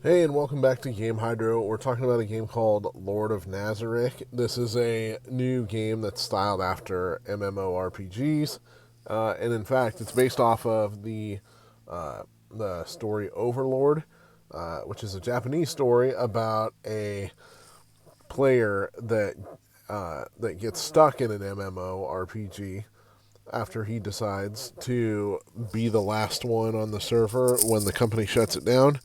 Hey, and welcome back to Game Hydro. We're talking about a game called Lord of Nazarick. This is a new game that's styled after MMORPGs, and in fact, it's based off of the story Overlord, which is a Japanese story about a player that gets stuck in an MMORPG after he decides to be the last one on the server when the company shuts it down.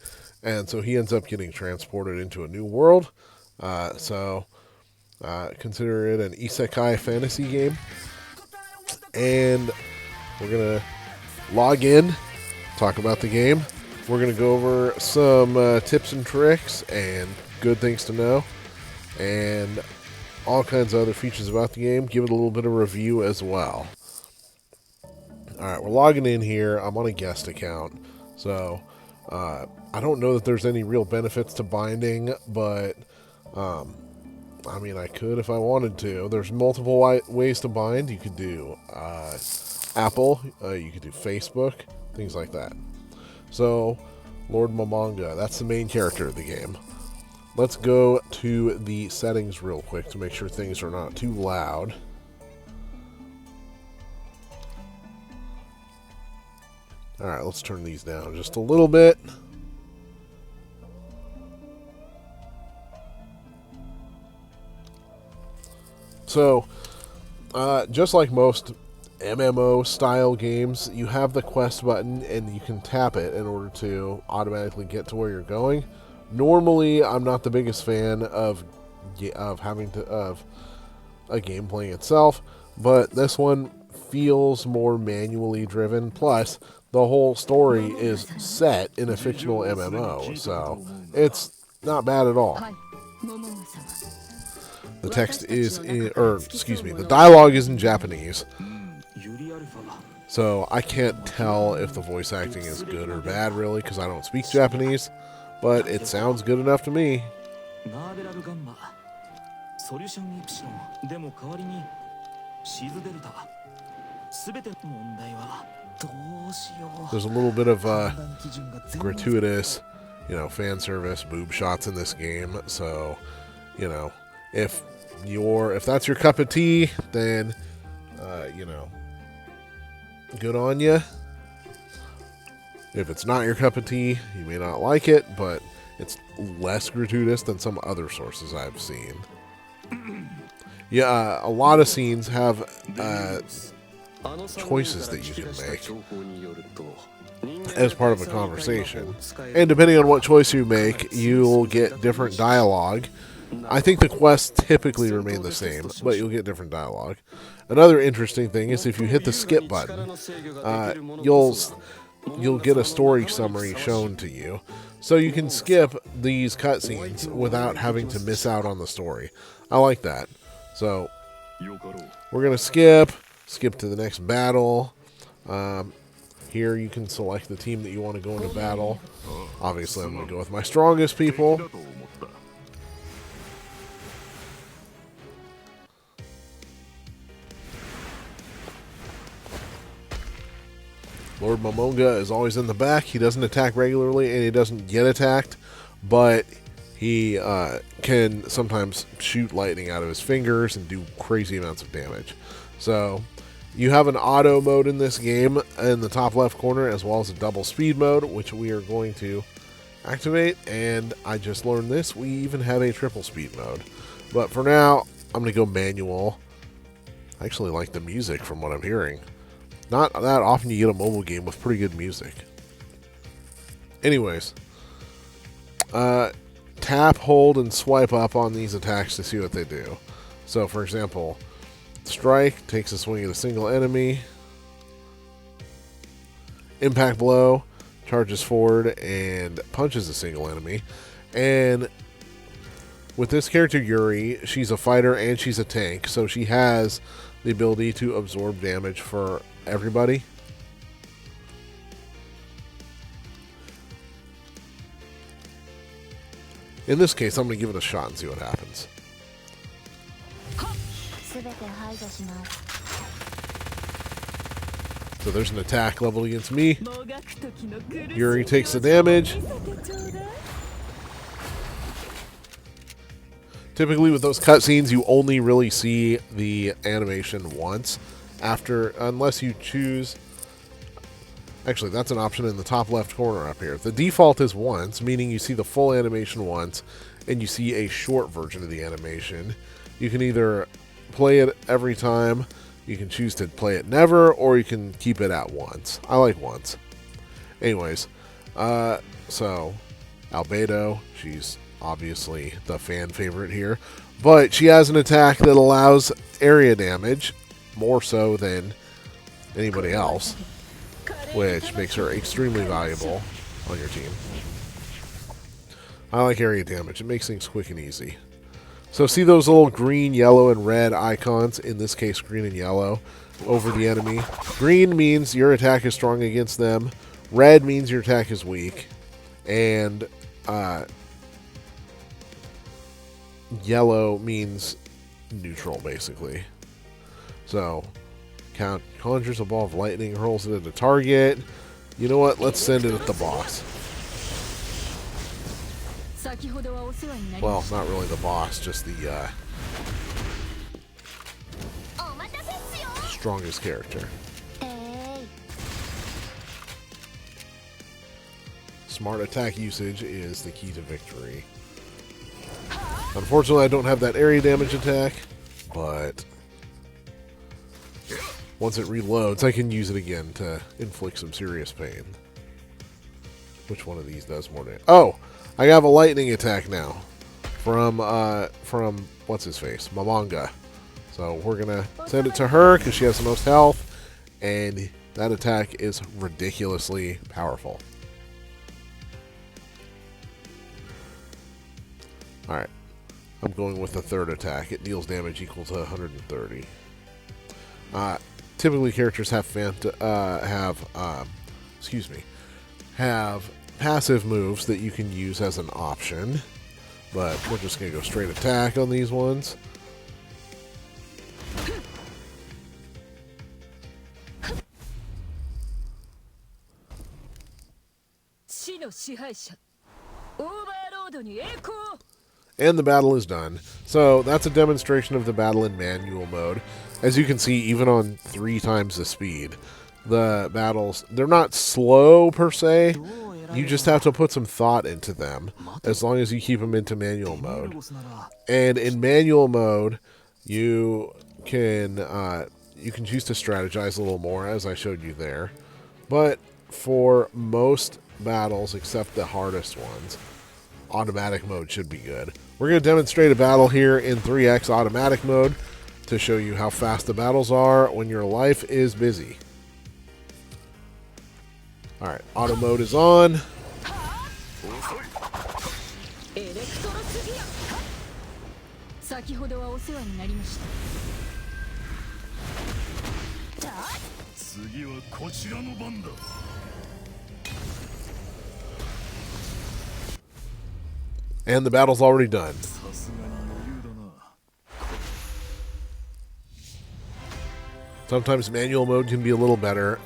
And so he ends up getting transported into a new world. Consider it an isekai fantasy game. And we're going to log in, talk about the game. We're going to go over some tips and tricks and good things to know. And all kinds of other features about the game. Give it a little bit of review as well. Alright, we're logging in here. I'm on a guest account. So, I don't know that there's any real benefits to binding, but, I mean, I could if I wanted to. There's multiple ways to bind. You could do Apple, you could do Facebook, things like that. So, Lord Momonga, that's the main character of the game. Let's go to the settings real quick to make sure things are not too loud. Alright, let's turn these down just a little bit. So, just like most MMO style games, you have the quest button and you can tap it in order to automatically get to where you're going. Normally, I'm not the biggest fan of a game playing itself, but this one feels more manually driven. Plus, the whole story is set in a fictional MMO, so it's not bad at all. The text is the dialogue is in Japanese. So I can't tell if the voice acting is good or bad, really, because I don't speak Japanese, but it sounds good enough to me. There's a little bit of gratuitous, fan service, boob shots in this game. So, if that's your cup of tea, then, good on you. If it's not your cup of tea, you may not like it, but it's less gratuitous than some other sources I've seen. Yeah, a lot of scenes have choices that you can make as part of a conversation. And depending on what choice you make, you'll get different dialogue. I think the quests typically remain the same, but you'll get different dialogue. Another interesting thing is if you hit the skip button, you'll get a story summary shown to you. So you can skip these cutscenes without having to miss out on the story. I like that. So we're going to skip to the next battle. Here you can select the team that you want to go into battle. Obviously, I'm going to go with my strongest people. Lord Momonga is always in the back. He doesn't attack regularly, and he doesn't get attacked, but he can sometimes shoot lightning out of his fingers and do crazy amounts of damage. So you have an auto mode in this game in the top left corner, as well as a double speed mode, which we are going to activate. And I just learned this. We even have a triple speed mode. But for now, I'm going to go manual. I actually like the music from what I'm hearing. Not that often you get a mobile game with pretty good music. Anyways, tap, hold, and swipe up on these attacks to see what they do. So, for example, strike takes a swing at a single enemy. Impact blow charges forward and punches a single enemy. And with this character, Yuri, she's a fighter and she's a tank, so she has the ability to absorb damage for everybody. In this case, I'm going to give it a shot and see what happens. So there's an attack leveled against me. Yuri takes the damage. Typically with those cutscenes, you only really see the animation once, unless you choose. Actually, that's an option in the top left corner up here. The default is once, meaning you see the full animation once, and you see a short version of the animation. You can either play it every time, you can choose to play it never, or you can keep it at once. I like once. Anyways, so Albedo, she's obviously the fan favorite here, but she has an attack that allows area damage more so than anybody else, which makes her extremely valuable on your team. I like area damage. It makes things quick and easy. So see those little green, yellow, and red icons, in this case green and yellow, over the enemy? Green means your attack is strong against them. Red means your attack is weak. And yellow means neutral, basically. So, conjures a ball of lightning, hurls it at a target. You know what? Let's send it at the boss. Well, not really the boss, just the strongest character. Smart attack usage is the key to victory. Unfortunately, I don't have that area damage attack, but once it reloads, I can use it again to inflict some serious pain. Which one of these does more damage? Oh, I have a lightning attack now from what's his face, Mamanga. So we're gonna send it to her because she has the most health, and that attack is ridiculously powerful. All right, I'm going with the third attack. It deals damage equal to 130. Typically, characters have passive moves that you can use as an option, but we're just gonna go straight attack on these ones. And the battle is done. So that's a demonstration of the battle in manual mode. As you can see, even on 3 times the speed, the battles, they're not slow per se. You just have to put some thought into them, as long as you keep them into manual mode. And in manual mode, you can choose to strategize a little more, as I showed you there. But for most battles, except the hardest ones, automatic mode should be good. We're going to demonstrate a battle here in 3x automatic mode to show you how fast the battles are when your life is busy. Alright, auto mode is on. And the battle's already done. Sometimes manual mode can be a little better.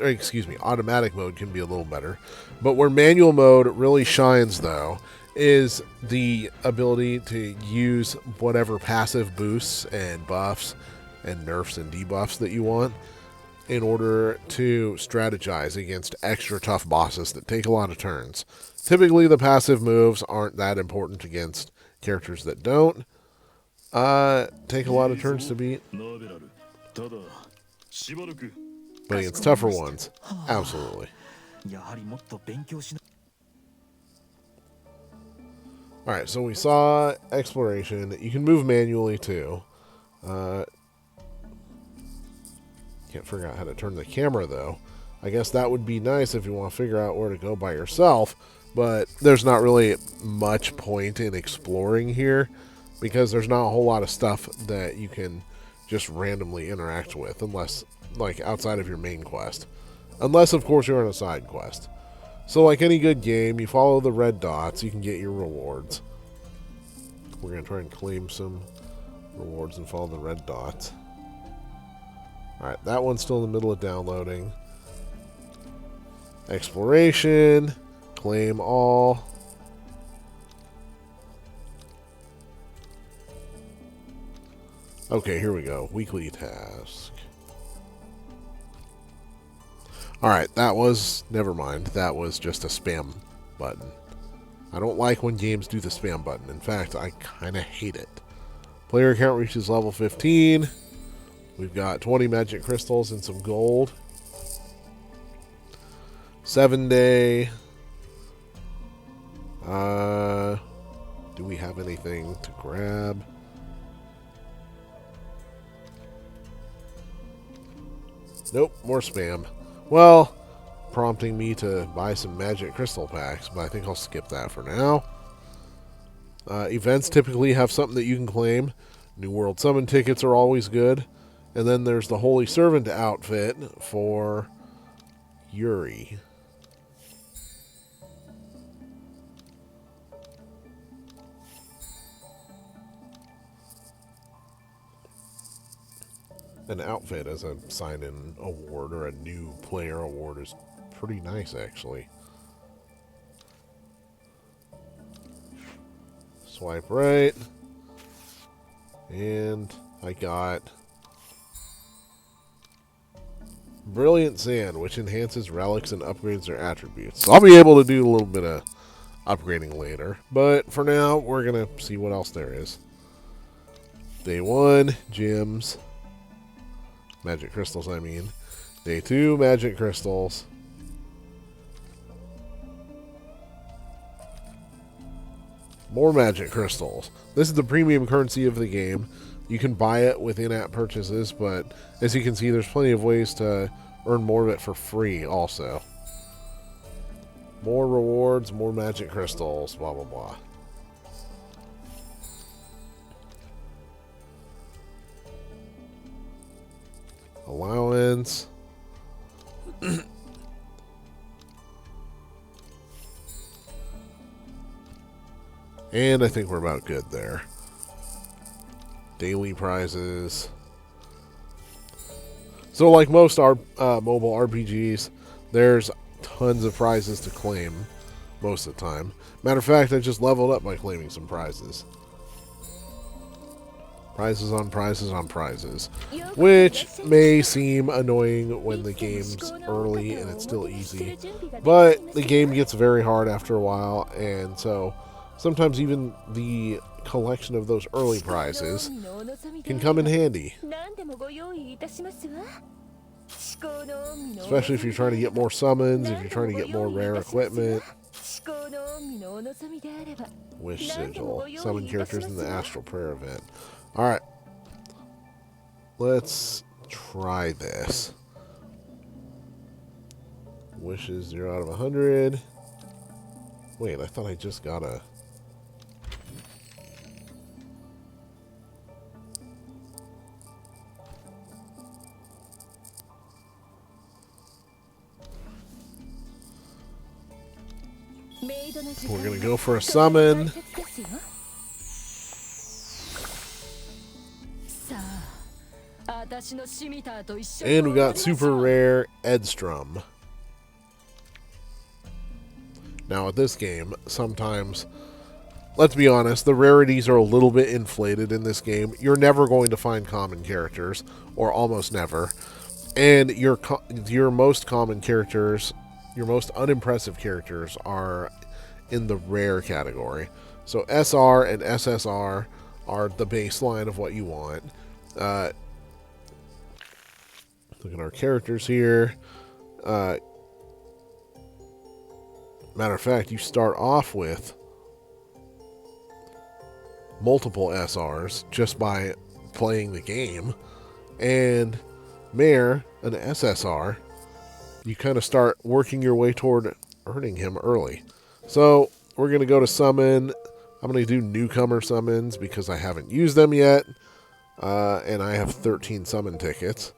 Excuse me, automatic mode can be a little better. But where manual mode really shines, though, is the ability to use whatever passive boosts and buffs and nerfs and debuffs that you want in order to strategize against extra tough bosses that take a lot of turns. Typically, the passive moves aren't that important against characters that don't take a lot of turns to beat. But against tougher ones, absolutely. Alright, so we saw exploration. You can move manually too. Can't figure out how to turn the camera though. I guess that would be nice if you want to figure out where to go by yourself, but there's not really much point in exploring here because there's not a whole lot of stuff that you can just randomly interact with, unless, like, outside of your main quest. Unless, of course, you're on a side quest. So, like any good game, you follow the red dots, you can get your rewards. We're going to try and claim some rewards and follow the red dots. Alright, that one's still in the middle of downloading. Exploration. Claim all. Okay, here we go. Weekly task. Alright, that was... Never mind. That was just a spam button. I don't like when games do the spam button. In fact, I kind of hate it. Player count reaches level 15. We've got 20 magic crystals and some gold. 7-day. Do we have anything to grab? Nope, more spam. Well, prompting me to buy some magic crystal packs, but I think I'll skip that for now. Events typically have something that you can claim. New World Summon tickets are always good. And then there's the Holy Servant outfit for Yuri. An outfit as a sign-in award or a new player award is pretty nice, actually. Swipe right. And I got Brilliant Sand, which enhances relics and upgrades their attributes. So I'll be able to do a little bit of upgrading later. But for now, we're going to see what else there is. Day 1, gems. Magic crystals, I mean. Day 2, magic crystals. More magic crystals. This is the premium currency of the game. You can buy it with in-app purchases, but as you can see, there's plenty of ways to earn more of it for free also. More rewards, more magic crystals, blah, blah, blah. Allowance. And I think we're about good there. Daily prizes. So like most mobile RPGs, there's tons of prizes to claim most of the time. Matter of fact, I just leveled up by claiming some prizes. Prizes on prizes on prizes. Which may seem annoying when the game's early and it's still easy. But the game gets very hard after a while, and so sometimes even the collection of those early prizes can come in handy. Especially if you're trying to get more summons, if you're trying to get more rare equipment. Wish Sigil. Summon characters in the Astral Prayer event. Alright. Let's try this. Wishes 0 out of 100. Wait, I thought I just got a... We're going to go for a summon. And we got super rare Edstrom. Now with this game, sometimes, let's be honest, the rarities are a little bit inflated in this game. You're never going to find common characters, or almost never. And your most common characters, your most unimpressive characters are in the rare category. So SR and SSR are the baseline of what you want. Look at our characters here. Matter of fact, you start off with multiple SRs just by playing the game. And Mare, an SSR, you kind of start working your way toward earning him early. So we're going to go to summon. I'm going to do newcomer summons because I haven't used them yet. And I have 13 summon tickets.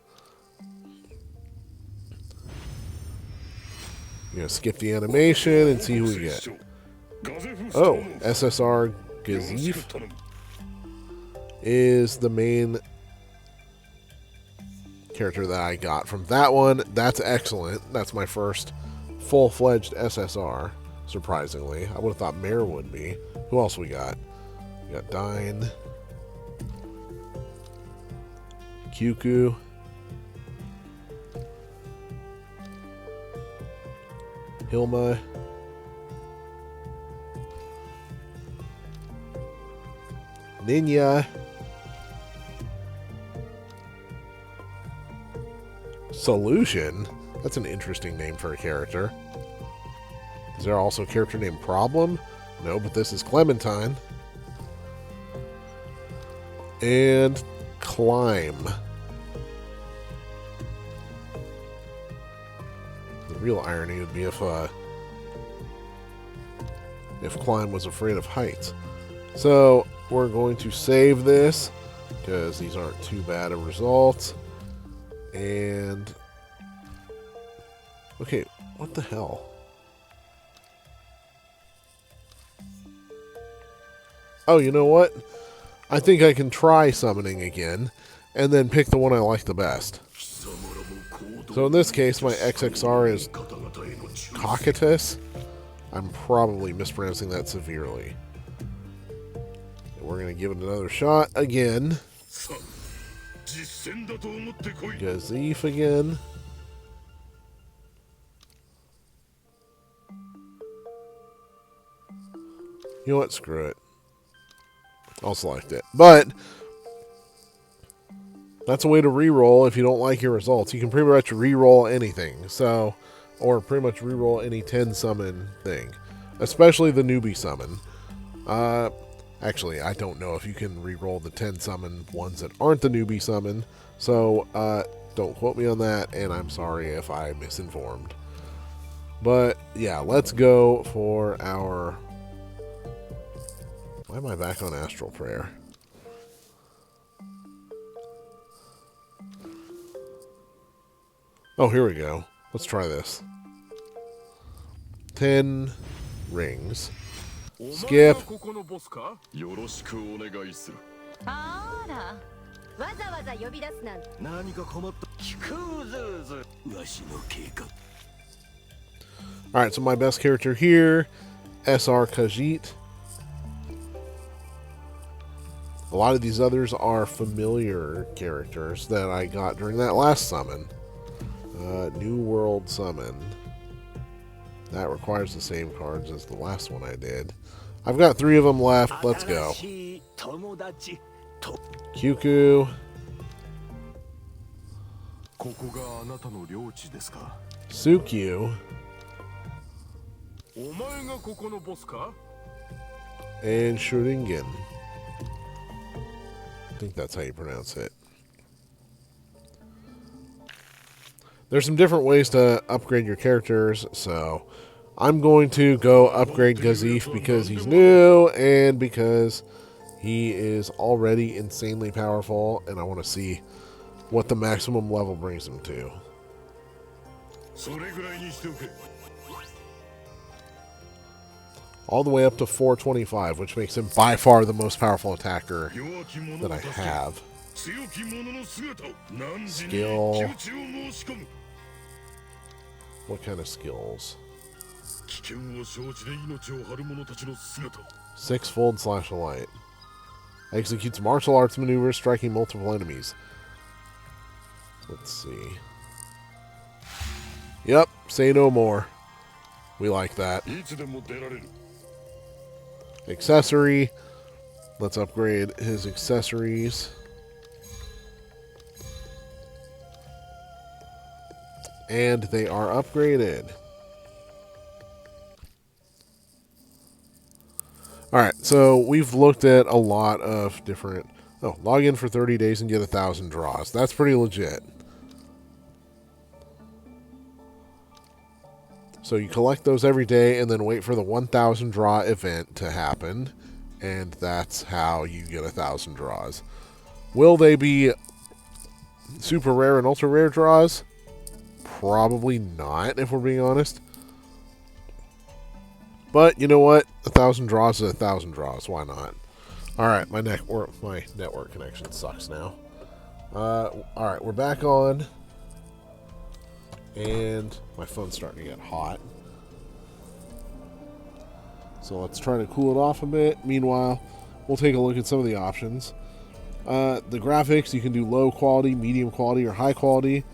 I'm going to skip the animation and see who we get. Oh, SSR Gazif is the main character that I got from that one. That's excellent. That's my first full-fledged SSR, surprisingly. I would have thought Mare would be. Who else we got? We got Dine. Kyuku. Hilma. Ninya. Solution? That's an interesting name for a character. Is there also a character named Problem? No, but this is Clementine. And Climb. The real irony would be if Climb was afraid of heights. So we're going to save this because these aren't too bad of results. And okay, what the hell? Oh, you know what? I think I can try summoning again and then pick the one I like the best. So in this case, my XXR is Cocytus. I'm probably mispronouncing that severely. And we're going to give it another shot again. Gazif again. You know what? Screw it. I'll select it. But that's a way to reroll if you don't like your results. You can pretty much reroll anything. So, or pretty much reroll any 10 summon thing. Especially the newbie summon. Actually, I don't know if you can reroll the 10 summon ones that aren't the newbie summon. So, don't quote me on that, and I'm sorry if I misinformed. But, yeah, let's go for our... Why am I back on Astral Prayer? Oh, here we go. Let's try this. 10 rings. Skip. Alright, so my best character here, SR Khajiit. A lot of these others are familiar characters that I got during that last summon. New World Summon. That requires the same cards as the last one I did. I've got 3 of them left. Let's go. Kyuku. Sukyu. And Shuriken. I think that's how you pronounce it. There's some different ways to upgrade your characters, so I'm going to go upgrade Gazif because he's new and because he is already insanely powerful, and I want to see what the maximum level brings him to. All the way up to 425, which makes him by far the most powerful attacker that I have. Skill. What kind of skills? 6-fold slash light. Executes martial arts maneuvers, striking multiple enemies. Let's see. Yep, say no more. We like that. Accessory. Let's upgrade his accessories. And they are upgraded. Alright, so we've looked at a lot of different... Oh, log in for 30 days and get 1,000 draws. That's pretty legit. So you collect those every day and then wait for the 1,000 draw event to happen. And that's how you get 1,000 draws. Will they be super rare and ultra rare draws? Probably not, if we're being honest. But you know what? 1,000 draws is 1,000 draws. Why not? Alright, my network connection sucks now. Alright, we're back on. And my phone's starting to get hot. So let's try to cool it off a bit. Meanwhile, we'll take a look at some of the options. The graphics, you can do low quality, medium quality, or high quality.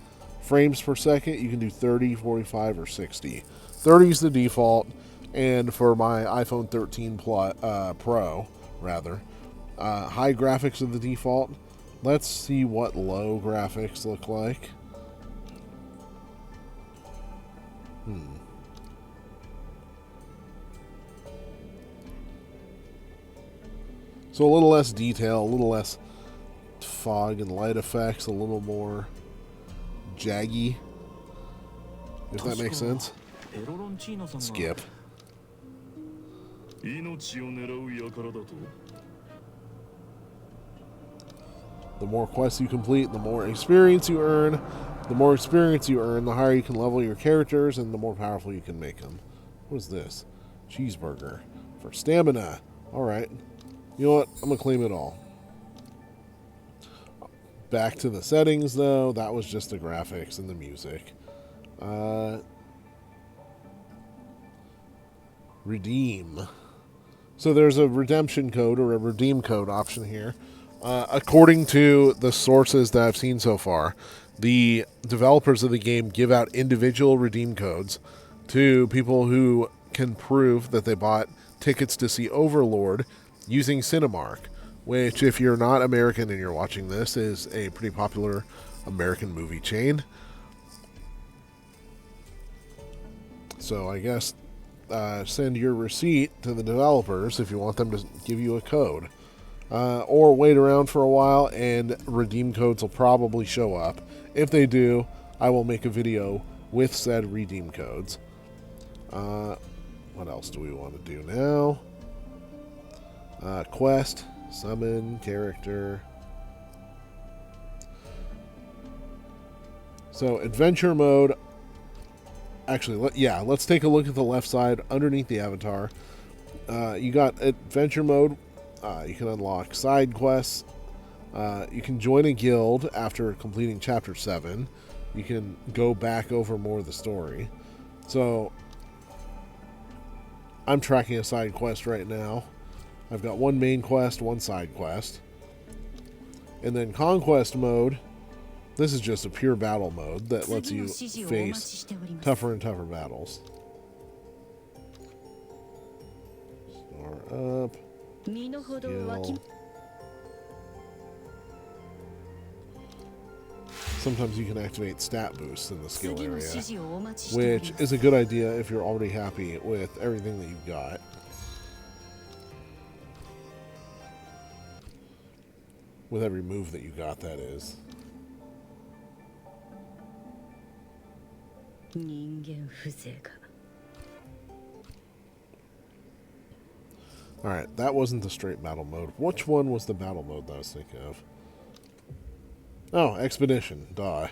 Frames per second, you can do 30, 45, or 60. 30 is the default, and for my iPhone 13 Pro, rather, high graphics are the default. Let's see what low graphics look like. So a little less detail, a little less fog and light effects, a little more jaggy, if that makes sense. Skip. The more quests you complete, the more experience you earn. The more experience you earn, the higher you can level your characters and the more powerful you can make them. What is this? Cheeseburger. For stamina. Alright. You know what? I'm going to claim it all. Back to the settings, though. That was just the graphics and the music. Redeem. So there's a redemption code or a redeem code option here. According to the sources that I've seen so far, the developers of the game give out individual redeem codes to people who can prove that they bought tickets to see Overlord using Cinemark, which, if you're not American and you're watching this, is a pretty popular American movie chain. So I guess send your receipt to the developers if you want them to give you a code. Or wait around for a while and redeem codes will probably show up. If they do, I will make a video with said redeem codes. What else do we want to do now? Quest, summon, character. So adventure mode. Actually, let's take a look at the left side underneath the avatar. You got adventure mode. You can unlock side quests. You can join a guild after completing Chapter 7. You can go back over more of the story. So, I'm tracking a side quest right now. I've got one main quest, one side quest. And then Conquest mode. This is just a pure battle mode that lets you face tougher and tougher battles. Star up. Skill. Sometimes you can activate stat boosts in the skill area, which is a good idea if you're already happy with everything that you've got. With every move that you got, that is. Alright, that wasn't the straight battle mode. Which one was the battle mode that I was thinking of? Oh, Expedition. Duh.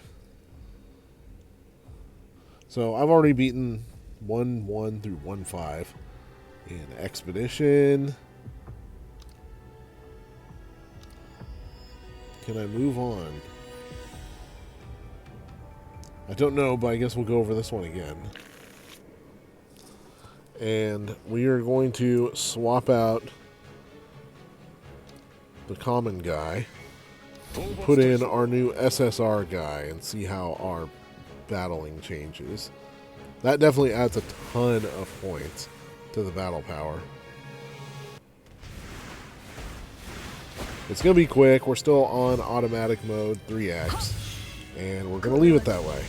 So, I've already beaten 1-1 through 1-5 in Expedition. Can I move on? I don't know, but I guess we'll go over this one again. And we are going to swap out the common guy, put in our new SSR guy, and see how our battling changes. That definitely adds a ton of points to the battle power. It's going to be quick. We're still on automatic mode 3x, and we're going to leave it that way.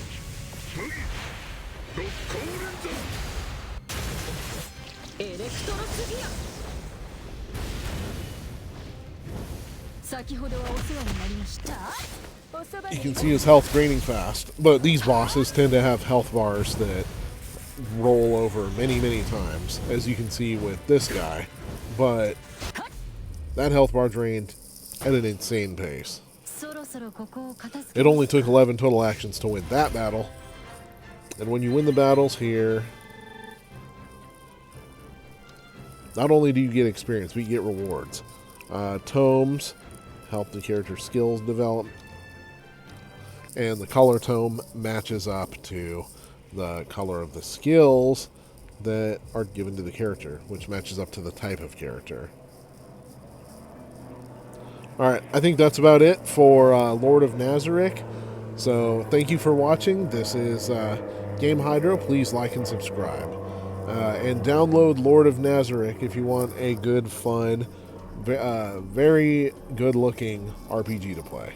You can see his health draining fast, but these bosses tend to have health bars that roll over many, many times, as you can see with this guy. But that health bar drained at an insane pace. It only took 11 total actions to win that battle. And when you win the battles here, not only do you get experience, but you get rewards. Tomes help the character's skills develop. And the color tome matches up to the color of the skills that are given to the character, which matches up to the type of character. All right, I think that's about it for Lord of Nazarick. So thank you for watching. This is Game Hydro. Please like and subscribe. And download Lord of Nazarick if you want a good, fun, very good looking RPG to play.